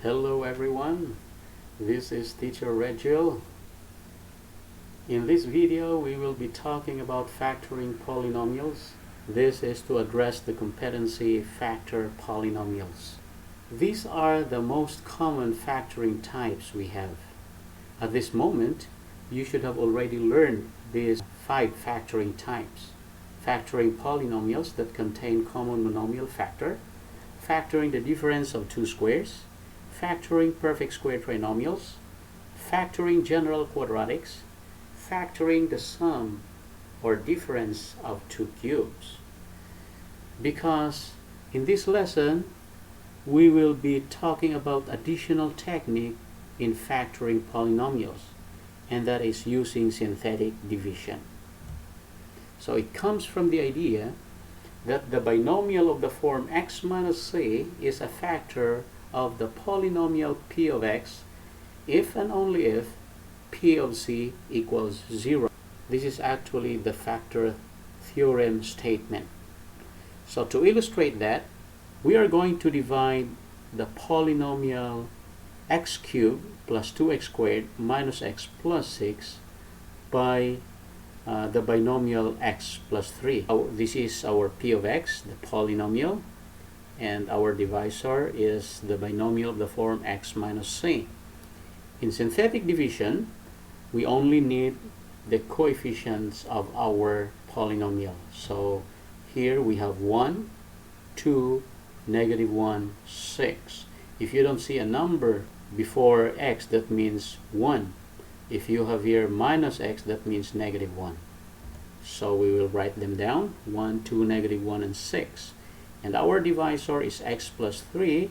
Hello everyone, this is teacher Rejil. In this video we will be talking about factoring polynomials. This is to address the competency factor polynomials. These are the most common factoring types we have. At this moment, you should have already learned these 5 factoring types. Factoring polynomials that contain common monomial factor, factoring the difference of two squares, factoring perfect square trinomials, factoring general quadratics, factoring the sum or difference of two cubes. Because in this lesson, we will be talking about additional technique in factoring polynomials, and that is using synthetic division. So it comes from the idea that the binomial of the form x minus c is a factor of the polynomial p of x if and only if p of c equals 0. This is actually the factor theorem statement. So to illustrate that, we are going to divide the polynomial x cubed plus 2x squared minus x plus 6 by the binomial x plus 3. This is our p of x, the polynomial, and our divisor is the binomial of the form x minus c. In synthetic division, we only need the coefficients of our polynomial. So here we have 1, 2, -1, 6. If you don't see a number before x, that means 1. If you have here minus x, that means -1. So we will write them down, 1, 2, -1, and 6. And our divisor is x plus 3,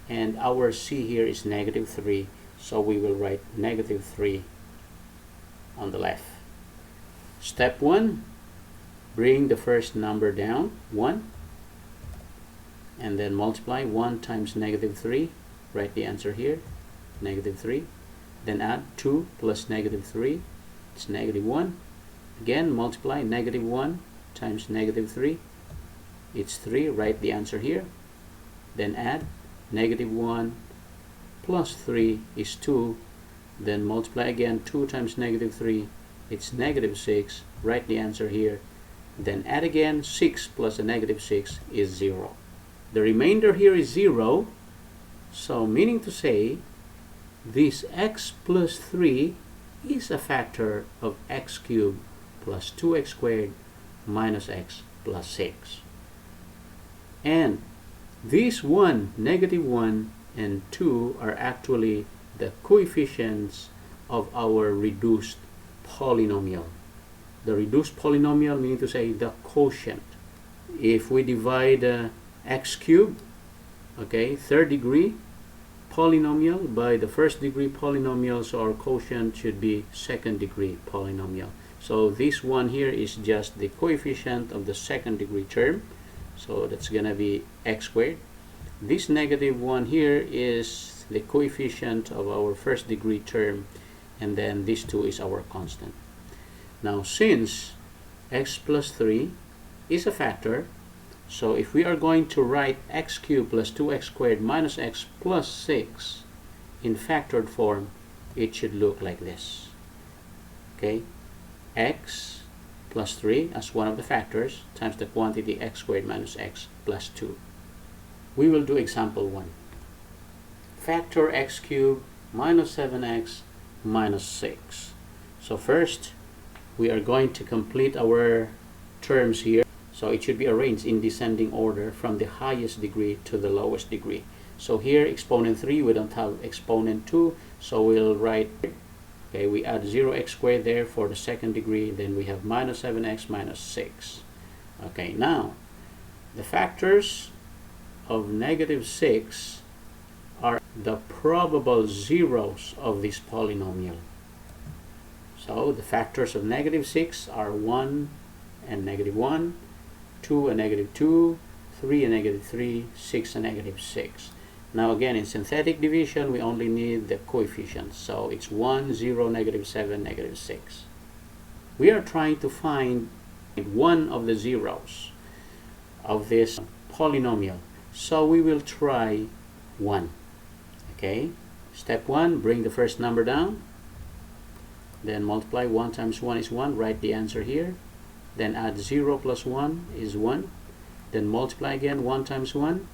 and our c here is -3. So we will write -3 on the left. Step 1, bring the first number down, 1, and then multiply 1 times -3. Write the answer here, -3. Then add 2 plus -3, it's -1. Again, multiply -1 times -3. It's 3. Write the answer here. Then add -1 plus 3 is 2. Then multiply again 2 times -3. It's -6. Write the answer here. Then add again 6 plus a -6 is 0. The remainder here is 0. So meaning to say, this x plus 3 is a factor of x cubed plus 2x squared minus x plus 6. And these 1, -1, and 2 are actually the coefficients of our reduced polynomial. The reduced polynomial meaning to say the quotient. If we divide x cubed, okay, third degree polynomial by the first degree polynomial, so our quotient should be second degree polynomial. So this one here is just the coefficient of the second degree term. So that's gonna be x squared. This -1 here is the coefficient of our first degree term, and then this 2 is our constant. Now since x plus 3 is a factor, so if we are going to write x cubed plus 2x squared minus x plus 6 in factored form, it should look like this. Okay, x plus 3 as one of the factors times the quantity x squared minus x plus 2. We will do example 1. Factor x cubed minus 7x minus 6. So first, we are going to complete our terms here. So it should be arranged in descending order from the highest degree to the lowest degree. So here, exponent 3, we don't have exponent 2, so we'll write, okay, we add 0x squared there for the second degree, then we have minus 7x minus 6. Okay, now, the factors of -6 are the probable zeros of this polynomial. So the factors of -6 are 1 and -1, 2 and -2, 3 and -3, 6 and -6. Now again, in synthetic division, we only need the coefficients. So it's 1, 0, -7, -6. We are trying to find one of the zeros of this polynomial. So we will try 1. Okay, step 1, bring the first number down, then multiply. 1 times 1 is 1, write the answer here, then add 0 plus 1 is 1, then multiply again. 1 times 1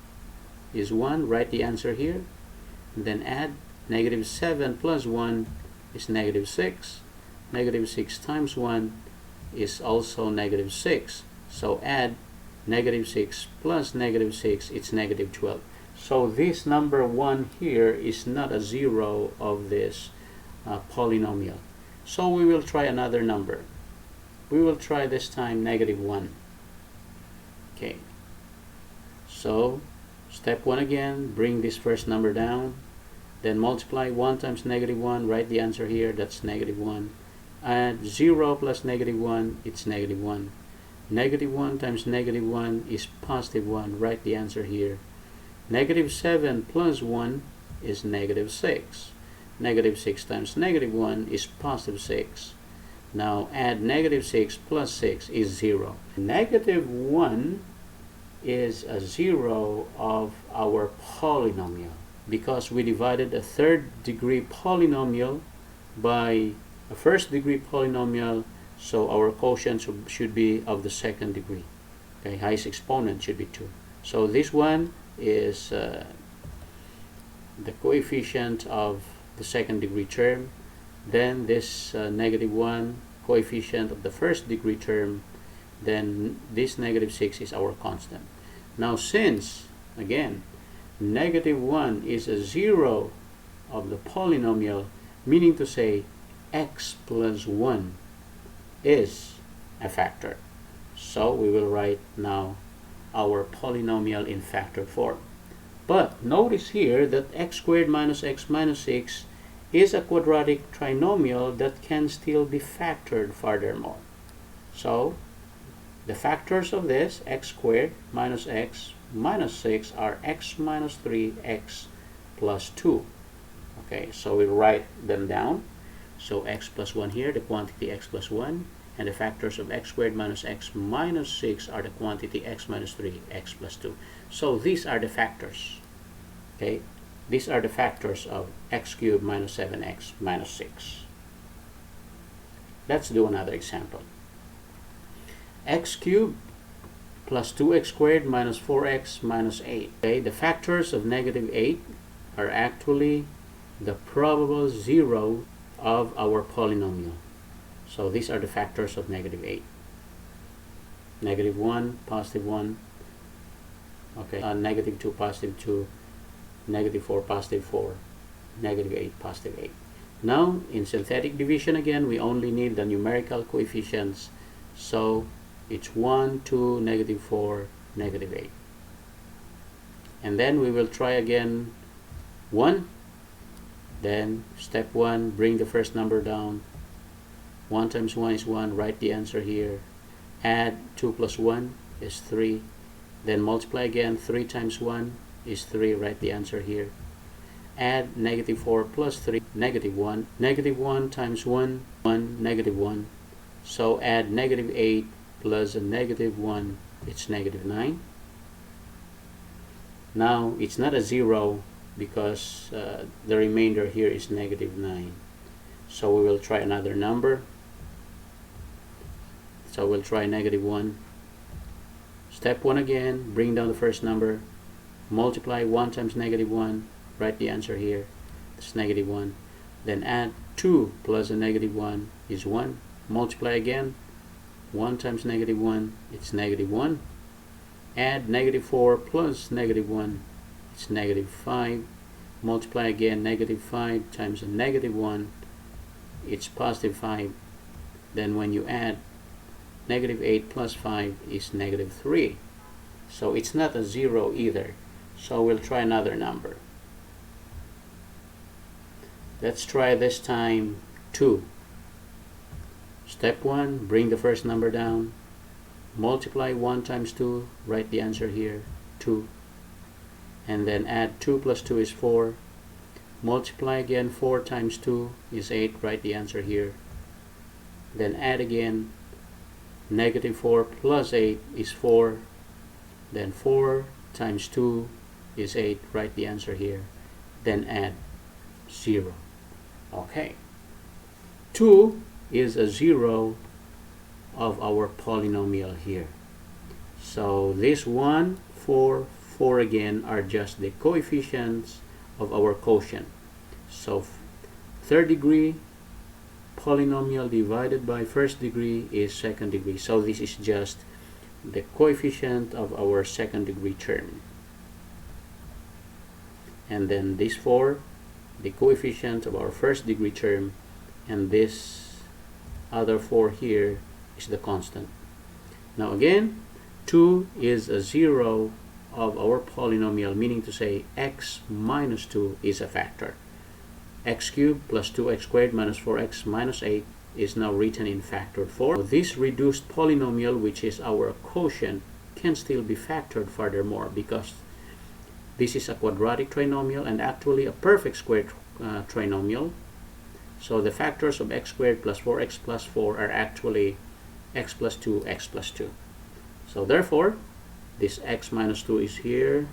is 1, write the answer here, then add negative 7 plus 1 is negative 6, negative 6 times 1 is also negative 6, so add negative 6 plus negative 6, it's negative 12. So this number 1 here is not a zero of this polynomial. So we will try another number. We will try this time negative 1. Okay, so step 1 again, bring this first number down, then multiply. 1 times negative 1, write the answer here, that's negative 1. Add 0 plus negative 1, it's negative 1. Negative 1 times negative 1 is positive 1, write the answer here. Negative 7 plus 1 is negative 6. Negative 6 times negative 1 is positive 6. Now add negative 6 plus 6 is 0. Negative 1 is a 0 of our polynomial because we divided a third degree polynomial by a first degree polynomial, so our quotient should be of the second degree. Okay, highest exponent should be 2. So this one is the coefficient of the second degree term, then this negative 1 coefficient of the first degree term, then this negative 6 is our constant. Now since again negative 1 is a 0 of the polynomial, meaning to say x plus 1 is a factor, so we will write now our polynomial in factor form. But notice here that x squared minus x minus 6 is a quadratic trinomial that can still be factored furthermore. So the factors of this x squared minus x minus 6 are x minus 3, x plus 2. Okay, so we'll write them down. So x plus 1 here, the quantity x plus 1, and the factors of x squared minus x minus 6 are the quantity x minus 3, x plus 2. So these are the factors. Okay, these are the factors of x cubed minus 7x minus 6. Let's do another example. X cubed plus 2x squared minus 4x minus 8. Okay, the factors of negative 8 are actually the probable 0 of our polynomial. So these are the factors of negative 8. Negative 1, positive 1, okay, negative 2, positive 2, negative 4, positive 4, negative 8, positive 8. Now, in synthetic division again, we only need the numerical coefficients. So it's 1, 2, negative 4, negative 8. And then we will try again 1. Then step 1, bring the first number down. 1 times 1 is 1, write the answer here. Add 2 plus 1 is 3. Then multiply again. 3 times 1 is 3, write the answer here. Add negative 4 plus 3, negative 1. Negative 1 times 1, 1, negative 1. So add negative 8 plus a negative 1, it's negative 9. Now it's not a 0 because the remainder here is negative 9. So we will try another number. So we'll try negative 1. Step 1 again, bring down the first number. Multiply 1 times negative 1, write the answer here. It's negative 1. Then add 2 plus a negative 1 is 1. Multiply again. 1 times negative 1, it's negative 1. Add negative 4 plus negative 1, it's negative 5. Multiply again. Negative 5 times a negative 1, it's positive 5. Then when you add negative 8 plus 5 is negative 3. So it's not a 0 either. So we'll try another number. Let's try this time 2. Step 1, bring the first number down. Multiply 1 times 2, write the answer here, 2. And then add 2 plus 2 is 4. Multiply again. 4 times 2 is 8, write the answer here. Then add again. Negative 4 plus 8 is 4. Then 4 times 2 is 8, write the answer here. then add 0. Okay. 2 is a 0 of our polynomial here. So this 1, 4, 4 again are just the coefficients of our quotient. So third degree polynomial divided by first degree is second degree. So this is just the coefficient of our second degree term. And then this 4, the coefficient of our first degree term, and this other 4 here is the constant. Now again, 2 is a 0 of our polynomial, meaning to say x minus 2 is a factor. X cubed plus 2x squared minus 4x minus 8 is now written in factored form. This reduced polynomial, which is our quotient, can still be factored furthermore, because this is a quadratic trinomial and actually a perfect square trinomial. So the factors of x squared plus 4x plus 4 are actually x plus 2, x plus 2. So therefore, this x minus 2 is here.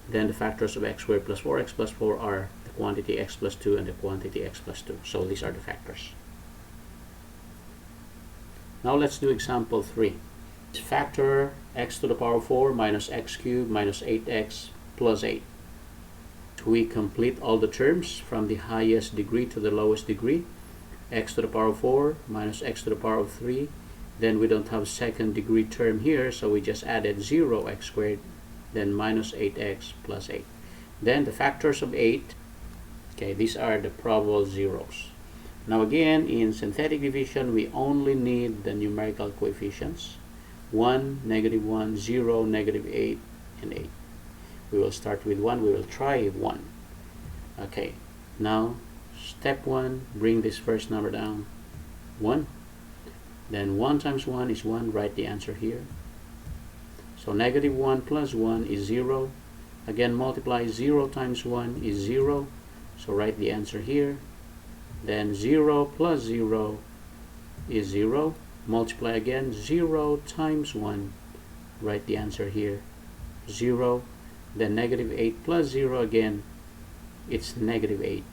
Then the factors of x squared plus 4x plus 4 are the quantity x plus 2 and the quantity x plus 2. So these are the factors. Now let's do example 3. Factor x to the power 4 minus x cubed minus 8x plus 8. We complete all the terms from the highest degree to the lowest degree. X to the power 4 minus x to the power of 3. Then we don't have second degree term here, so we just added 0x squared, then minus 8x plus 8. Then the factors of 8, okay, these are the probable zeros. Now again, in synthetic division, we only need the numerical coefficients. 1, negative 1, 0, negative 8, and 8. We will start with 1. We will try 1. Okay, now step 1, bring this first number down. 1. Then 1 times 1 is 1. Write the answer here. So negative 1 plus 1 is 0. Again, multiply 0 times 1 is 0. So write the answer here. Then 0 plus 0 is 0. Multiply again. 0 times 1. Write the answer here. 0. Then negative 8 plus 0 again. It's negative 8.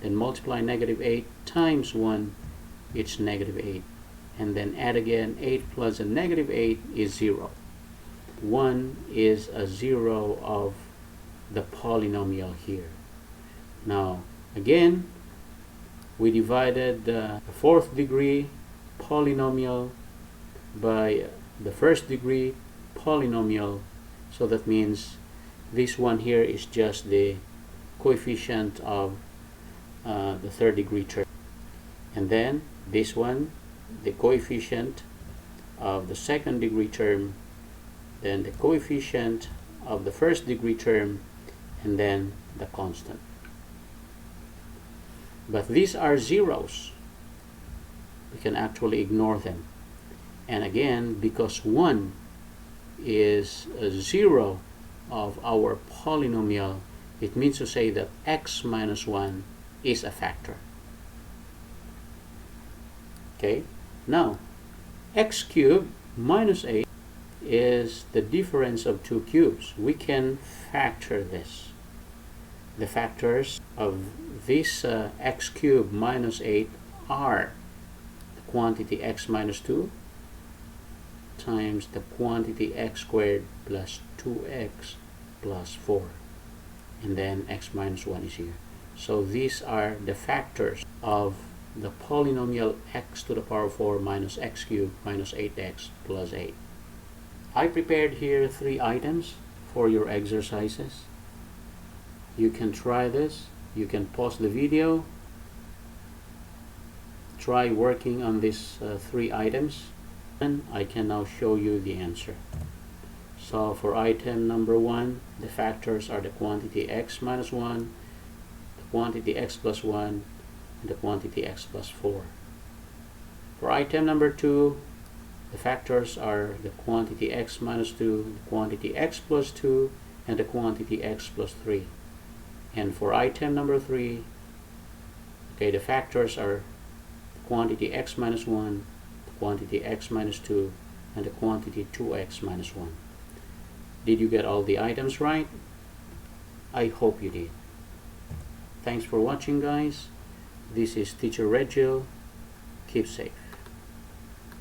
Then multiply negative 8 times 1. It's negative 8. And then add again. 8 plus a negative 8 is 0. 1 is a 0 of the polynomial here. Now again, we divided the fourth degree polynomial by the first degree polynomial, so that means this one here is just the coefficient of the third degree term, and then this one the coefficient of the second degree term, then the coefficient of the first degree term, and then the constant. But these are zeros. We can actually ignore them. And again, because 1 is a 0 of our polynomial, it means to say that x minus 1 is a factor. Okay, now x cubed minus 8 is the difference of two cubes. We can factor this. The factors of this x cubed minus 8 are the quantity x minus 2 times the quantity x squared plus 2x plus 4, and then x minus 1 is here. So these are the factors of the polynomial x to the power 4 minus x cubed minus 8x plus 8. I prepared here 3 items for your exercises. You can try this. You can pause the video, try working on these 3 items, and I can now show you the answer. So for item number 1, the factors are the quantity x minus 1, the quantity x plus 1, and the quantity x plus 4. For item number 2, the factors are the quantity x minus 2, the quantity x plus 2, and the quantity x plus 3. And for item number 3, okay, the factors are the quantity x minus 1, the quantity x minus 2, and the quantity 2x minus 1. Did you get all the items right? I hope you did. Thanks for watching, guys. This is Teacher Rejil. Keep safe.